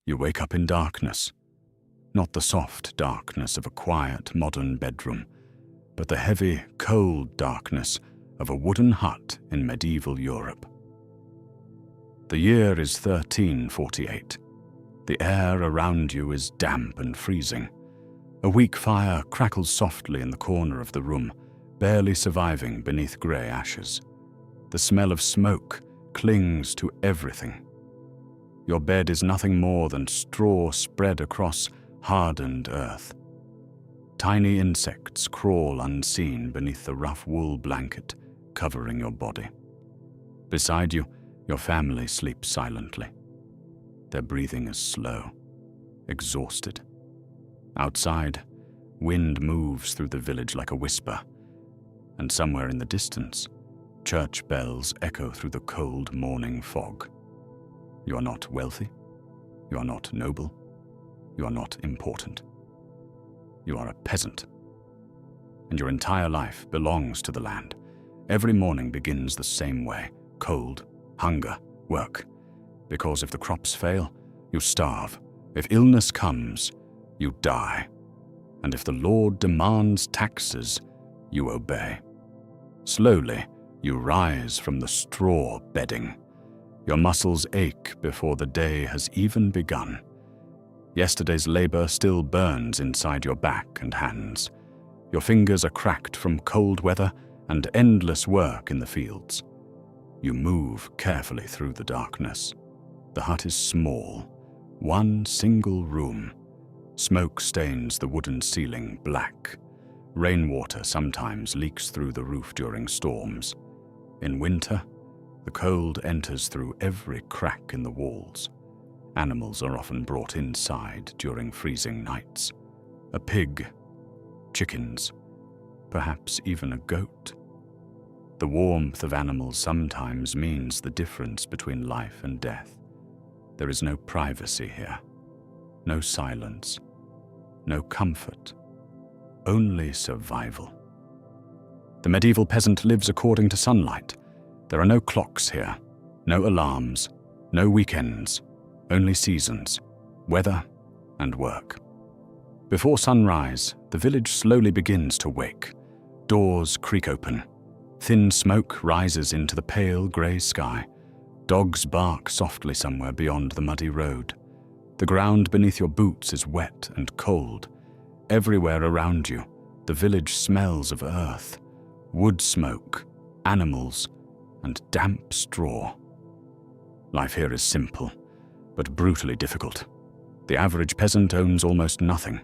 You wake up in darkness. Not the soft darkness of a quiet, modern bedroom, but the heavy, cold darkness of a wooden hut in medieval Europe. The year is 1348. The air around you is damp and freezing. A weak fire crackles softly in the corner of the room, barely surviving beneath grey ashes. The smell of smoke clings to everything. Your bed is nothing more than straw spread across hardened earth. Tiny insects crawl unseen beneath the rough wool blanket covering your body. Beside you, your family sleeps silently. Their breathing is slow, exhausted. Outside, wind moves through the village like a whisper, and somewhere in the distance, church bells echo through the cold morning fog. You are not wealthy. You are not noble. You are not important. You are a peasant. And your entire life belongs to the land. Every morning begins the same way: cold, hunger, work. Because if the crops fail, you starve. If illness comes, you die. And if the Lord demands taxes, you obey. Slowly, you rise from the straw bedding. Your muscles ache before the day has even begun. Yesterday's labor still burns inside your back and hands. Your fingers are cracked from cold weather and endless work in the fields. You move carefully through the darkness. The hut is small, one single room. Smoke stains the wooden ceiling black. Rainwater sometimes leaks through the roof during storms. In winter, the cold enters through every crack in the walls. Animals are often brought inside during freezing nights. A pig, chickens, perhaps even a goat. The warmth of animals sometimes means the difference between life and death. There is no privacy here, no silence, no comfort, only survival. The medieval peasant lives according to sunlight. There are no clocks here, no alarms, no weekends, only seasons, weather, and work. Before sunrise, the village slowly begins to wake. Doors creak open. Thin smoke rises into the pale grey sky. Dogs bark softly somewhere beyond the muddy road. The ground beneath your boots is wet and cold. Everywhere around you, the village smells of earth, wood smoke, animals, and damp straw. Life here is simple, but brutally difficult. The average peasant owns almost nothing.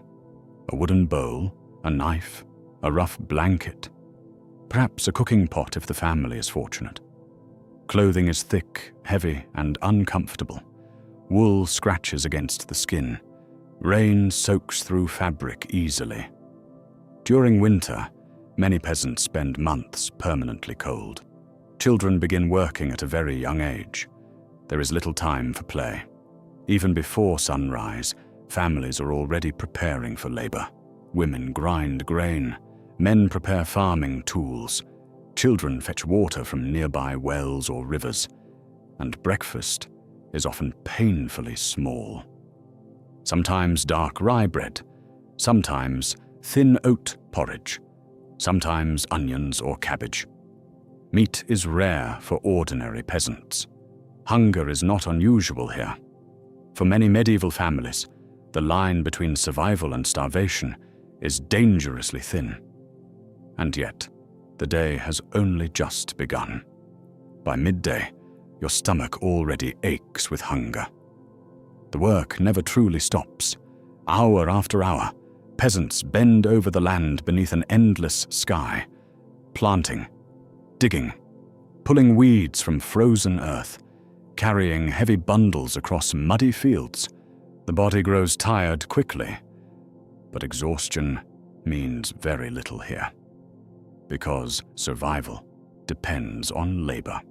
A wooden bowl, a knife, a rough blanket, perhaps a cooking pot if the family is fortunate. Clothing is thick, heavy, and uncomfortable. Wool scratches against the skin. Rain soaks through fabric easily. During winter, many peasants spend months permanently cold. Children begin working at a very young age. There is little time for play. Even before sunrise, families are already preparing for labor. Women grind grain. Men prepare farming tools. Children fetch water from nearby wells or rivers. And breakfast is often painfully small. Sometimes dark rye bread, sometimes thin oat porridge, sometimes onions or cabbage. Meat is rare for ordinary peasants. Hunger is not unusual here. For many medieval families, the line between survival and starvation is dangerously thin. And yet, the day has only just begun. By midday, your stomach already aches with hunger. The work never truly stops. Hour after hour, peasants bend over the land beneath an endless sky, planting, digging, pulling weeds from frozen earth, carrying heavy bundles across muddy fields. The body grows tired quickly, but exhaustion means very little here, because survival depends on labor.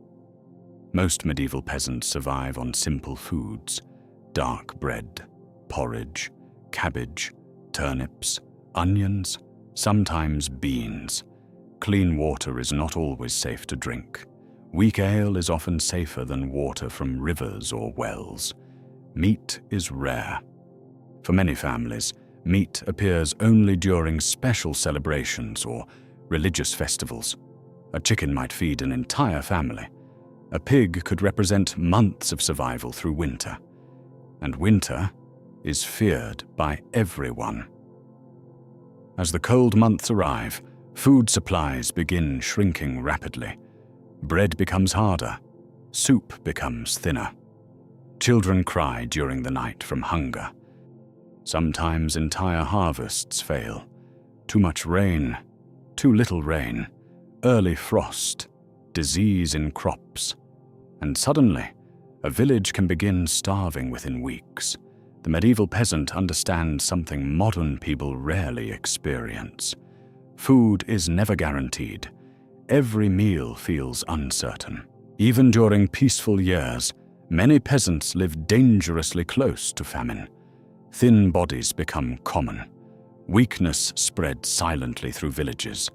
Most medieval peasants survive on simple foods: dark bread, porridge, cabbage, turnips, onions, sometimes beans. Clean water is not always safe to drink. Weak ale is often safer than water from rivers or wells. meat is rare. For many families, meat appears only during special celebrations or religious festivals. A chicken might feed an entire family. A pig could represent months of survival through winter. And winter is feared by everyone. As the cold months arrive, food supplies begin shrinking rapidly. Bread becomes harder. Soup becomes thinner. Children cry during the night from hunger. Sometimes entire harvests fail. Too much rain, too little rain, early frost, disease in crops. And suddenly, a village can begin starving within weeks. The medieval peasant understands something modern people rarely experience. Food is never guaranteed. Every meal feels uncertain. Even during peaceful years, many peasants live dangerously close to famine. Thin bodies become common. Weakness spreads silently through villages.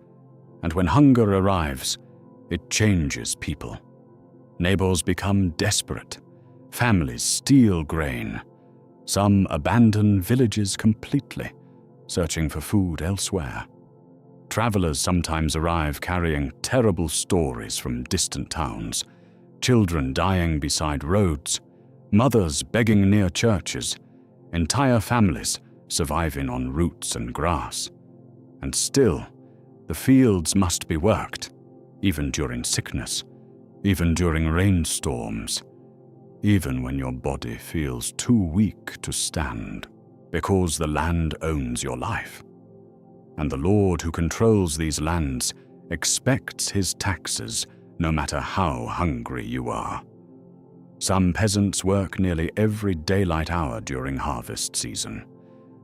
And when hunger arrives, it changes people. Neighbors become desperate. Families steal grain. Some abandon villages completely, searching for food elsewhere. Travelers sometimes arrive carrying terrible stories from distant towns. Children dying beside roads, mothers begging near churches, entire families surviving on roots and grass. And still, the fields must be worked, even during sickness, even during rainstorms, even when your body feels too weak to stand, because the land owns your life. And the Lord who controls these lands expects his taxes no matter how hungry you are. Some peasants work nearly every daylight hour during harvest season.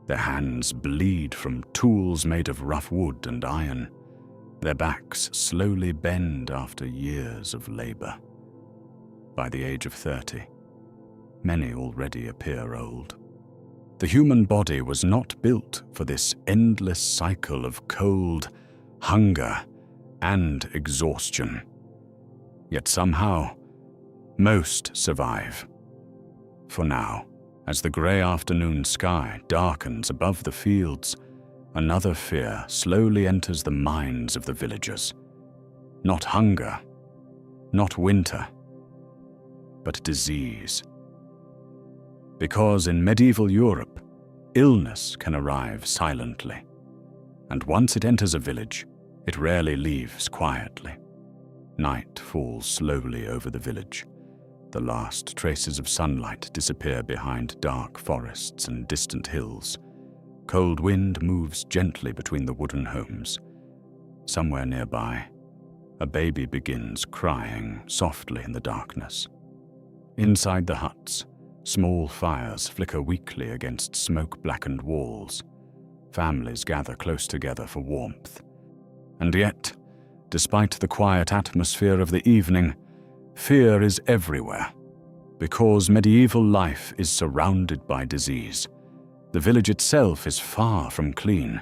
Their hands bleed from tools made of rough wood and iron. Their backs slowly bend after years of labor. By the age of 30, many already appear old. The human body was not built for this endless cycle of cold, hunger, and exhaustion. Yet somehow, most survive. For now, as the grey afternoon sky darkens above the fields, another fear slowly enters the minds of the villagers. Not hunger, not winter, but disease. Because in medieval Europe, illness can arrive silently, and once it enters a village, it rarely leaves quietly. Night falls slowly over the village. The last traces of sunlight disappear behind dark forests and distant hills. Cold wind moves gently between the wooden homes. Somewhere nearby, a baby begins crying softly in the darkness. Inside the huts, small fires flicker weakly against smoke-blackened walls. Families gather close together for warmth. And yet, despite the quiet atmosphere of the evening, fear is everywhere. Because medieval life is surrounded by disease, the village itself is far from clean.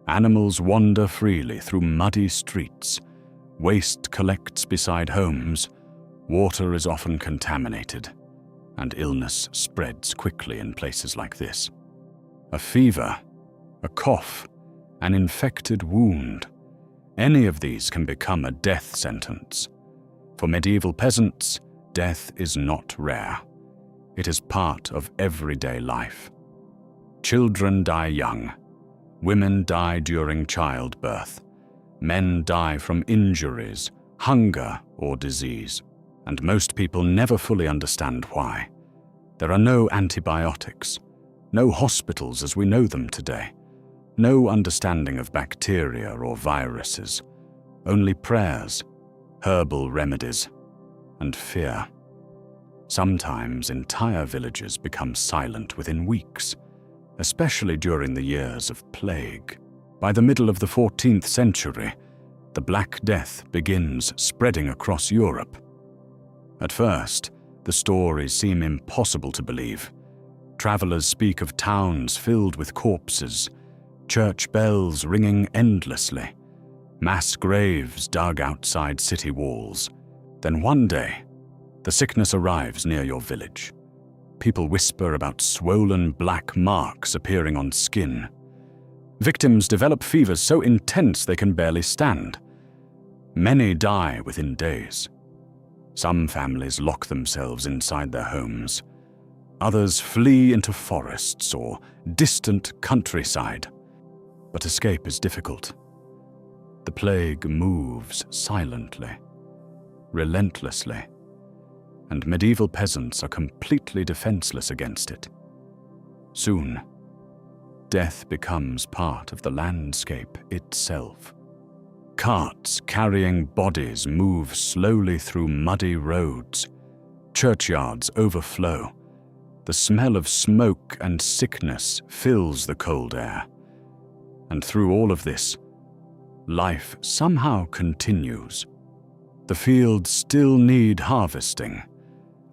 Animals wander freely through muddy streets. Waste collects beside homes. Water is often contaminated, and illness spreads quickly in places like this. A fever, a cough, an infected wound, any of these can become a death sentence. For medieval peasants, death is not rare. It is part of everyday life. Children die young. Women die during childbirth. Men die from injuries, hunger, or disease. And most people never fully understand why. There are no antibiotics, no hospitals as we know them today, no understanding of bacteria or viruses, only prayers, herbal remedies, and fear. Sometimes entire villages become silent within weeks, especially during the years of plague. By the middle of the 14th century, the Black Death begins spreading across Europe. At first, the stories seem impossible to believe. Travelers speak of towns filled with corpses, church bells ringing endlessly, mass graves dug outside city walls. Then one day, the sickness arrives near your village. people whisper about swollen black marks appearing on skin. Victims develop fevers so intense they can barely stand. Many die within days. Some families lock themselves inside their homes. Others flee into forests or distant countryside. But escape is difficult. The plague moves silently, relentlessly, and medieval peasants are completely defenseless against it. Soon, death becomes part of the landscape itself. Carts carrying bodies move slowly through muddy roads. Churchyards overflow. The smell of smoke and sickness fills the cold air. And through all of this, life somehow continues. The fields still need harvesting.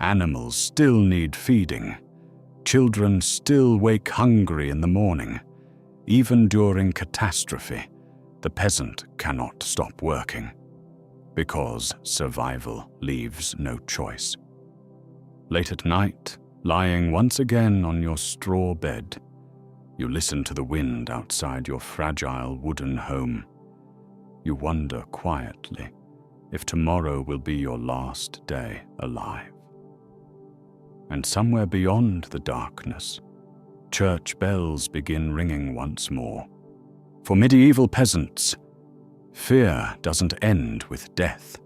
Animals still need feeding. Children still wake hungry in the morning. Even during catastrophe, the peasant cannot stop working, because survival leaves no choice. Late at night, lying once again on your straw bed, you listen to the wind outside your fragile wooden home. You wonder quietly if tomorrow will be your last day alive. And somewhere beyond the darkness, church bells begin ringing once more. For medieval peasants, fear doesn't end with death,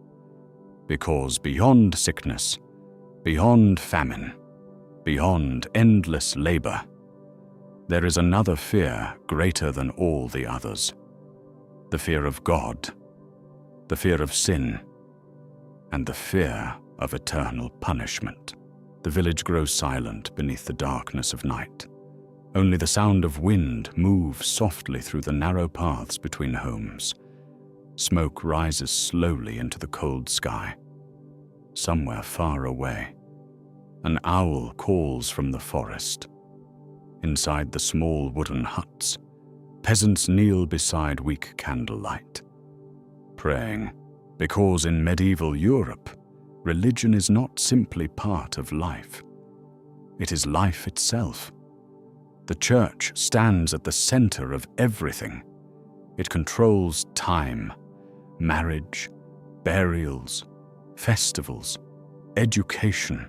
because beyond sickness, beyond famine, beyond endless labor, there is another fear greater than all the others. The fear of God, the fear of sin, and the fear of eternal punishment. The village grows silent beneath the darkness of night. Only the sound of wind moves softly through the narrow paths between homes. Smoke rises slowly into the cold sky. Somewhere far away, an owl calls from the forest. Inside the small wooden huts, peasants kneel beside weak candlelight, praying, because in medieval Europe, religion is not simply part of life. It is life itself. The church stands at the center of everything. It controls time, marriage, burials, festivals, education,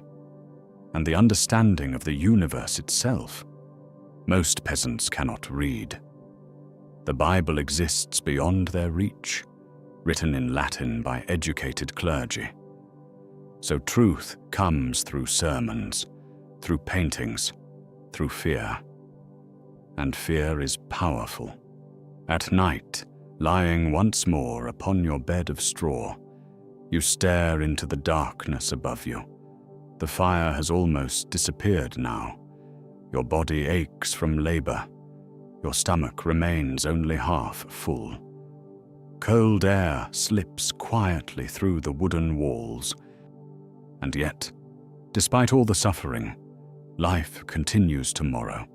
and the understanding of the universe itself. Most peasants cannot read. The Bible exists beyond their reach, written in Latin by educated clergy. So truth comes through sermons, through paintings, through fear. And fear is powerful. At night, lying once more upon your bed of straw, you stare into the darkness above you. The fire has almost disappeared now. Your body aches from labor. Your stomach remains only half full. Cold air slips quietly through the wooden walls. And yet, despite all the suffering, life continues tomorrow.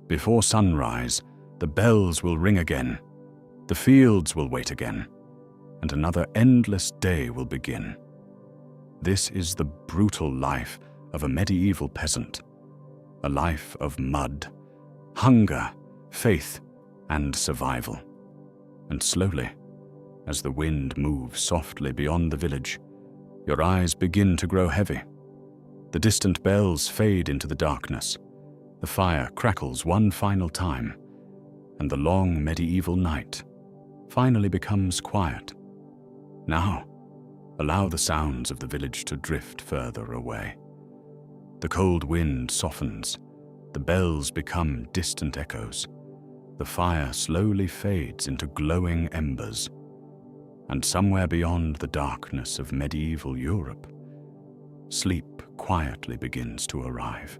Before sunrise, the bells will ring again, the fields will wait again, and another endless day will begin. This is the brutal life of a medieval peasant, a life of mud, hunger, faith, and survival. And slowly, as the wind moves softly beyond the village, your eyes begin to grow heavy. The distant bells fade into the darkness. The fire crackles one final time, and the long medieval night finally becomes quiet. Now, allow the sounds of the village to drift further away. The cold wind softens, the bells become distant echoes. The fire slowly fades into glowing embers, and somewhere beyond the darkness of medieval Europe, sleep quietly begins to arrive.